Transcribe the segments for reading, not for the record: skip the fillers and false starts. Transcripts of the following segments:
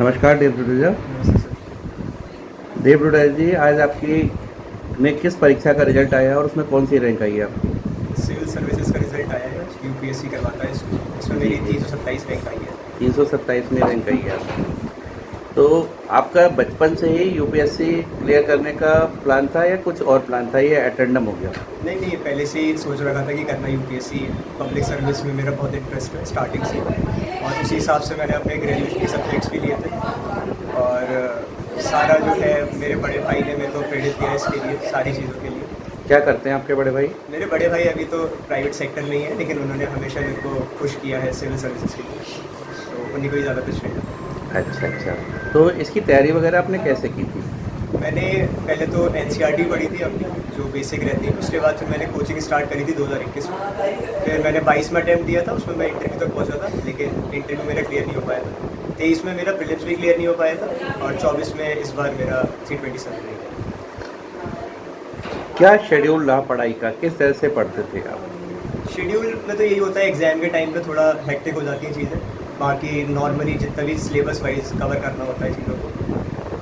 नमस्कार देवदुजा। नमस्ते सर। देवदुजा जी, आज आपकी में किस परीक्षा का रिजल्ट आया और उसमें कौन सी रैंक आई है आपकी? सिविल सर्विसेज का रिजल्ट आया है, यूपीएससी करवाता है इसमें जी मेरी जी, 327 रैंक आई है। 327 में रैंक आई है आपकी। तो आपका बचपन से ही यूपीएससी क्लियर करने का प्लान था या कुछ और प्लान था, या एटेंडम हो गया? नहीं नहीं, पहले से ही सोच रखा था कि करना यूपीएससी है। पब्लिक सर्विस में मेरा बहुत इंटरेस्ट है स्टार्टिंग से, और उसी हिसाब से मैंने अपने ग्रेजुएशन के सब्जेक्ट्स भी लिए थे। और सारा जो है मेरे बड़े भाई ने मेरे को क्रेडिट दिया इसके लिए, सारी चीज़ों के लिए। क्या करते हैं आपके बड़े भाई? मेरे बड़े भाई अभी तो प्राइवेट सेक्टर में ही है, लेकिन उन्होंने हमेशा मेरे को पुश किया है सिविल सर्विसेज के लिए, तो उन्हीं को ही ज़्यादा कुछ नहीं। अच्छा अच्छा। तो इसकी तैयारी वगैरह आपने कैसे की थी? मैंने पहले तो एनसीईआरटी पढ़ी थी अपनी, जो बेसिक रहती है। उसके बाद फिर मैंने कोचिंग स्टार्ट करी थी 2021 में। फिर मैंने 22 में अटैम्प्ट दिया था, उसमें मैं इंटरव्यू तक पहुंचा था, लेकिन इंटरव्यू मेरा क्लियर नहीं हो पाया था। 23 में मेरा प्रीलिम्स भी क्लियर नहीं हो पाया था, और 24 में इस बार मेरा 327 रह गया। क्या शेड्यूल रहा पढ़ाई का, किस तरह से पढ़ते थे आप? शेड्यूल में तो यही होता है, एग्ज़ाम के टाइम पे थोड़ा हेक्टिक हो जाती हैं चीज़ें। बाकी नॉर्मली जितना भी सिलेबस वाइज कवर करना होता है चीज़ों को।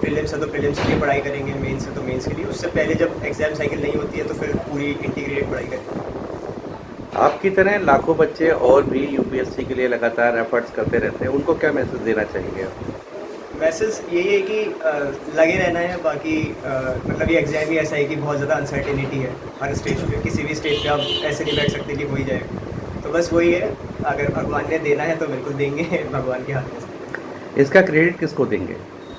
प्रीलिम्स है तो प्रीलिम्स के लिए पढ़ाई करेंगे, मेंस है तो मेंस के लिए। उससे पहले जब एग्ज़ाम साइकिल नहीं होती है तो फिर पूरी इंटीग्रेटेड पढ़ाई करेंगे। आपकी तरह लाखों बच्चे और भी यूपीएससी के लिए लगातार एफर्ट्स करते रहते हैं, उनको क्या मैसेज देना चाहेंगे आप? मैसेज यही है कि लगे रहना है। बाकी मतलब ये एग्ज़ाम ही ऐसा है कि बहुत ज़्यादा अनसर्टेनिटी है हर स्टेज पे। किसी भी स्टेज पे आप ऐसे नहीं बैठ सकते कि हो ही जाएगा। तो बस वही है, अगर भगवान ने देना है तो बिल्कुल देंगे भगवान के हाथ में। इसका क्रेडिट किसको देंगे?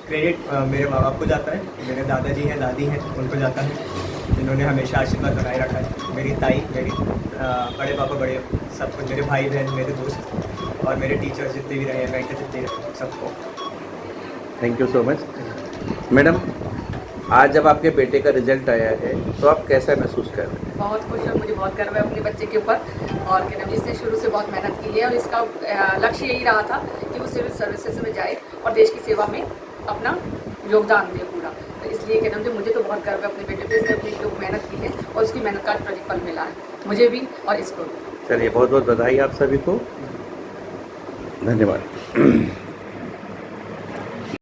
क्रेडिट मेरे माँ बाप को जाता है, मेरे दादाजी हैं, दादी हैं, उनको जाता है, जिन्होंने हमेशा आशीर्वाद बनाए रखा है। मेरी ताई, मेरी बड़े पापा, बड़े सब कुछ, मेरे भाई बहन, मेरे दोस्त और मेरे टीचर्स जितने भी रहे हैं, मेंटर जितने रहे, सबको। Thank you so much. Madam, आज जब आपके बेटे का रिजल्ट आया है तो आप कैसा महसूस कर रहे हैं? बहुत खुश हूँ, मुझे बहुत गर्व है अपने बच्चे के ऊपर। और क्या नाम, इसने शुरू से बहुत मेहनत की है, और इसका लक्ष्य यही रहा था कि वो सिविल सर्विसेज में जाए और देश की सेवा में अपना योगदान दे पूरा। तो इसलिए क्या नाम, जो मुझे तो बहुत गर्व है अपने बेटे पे। इसने अपनी जो मेहनत की है और उसकी मेहनत का प्रतिफल मिला है, मुझे भी और इसको भी। चलिए, बहुत बहुत बधाई आप सभी को। धन्यवाद।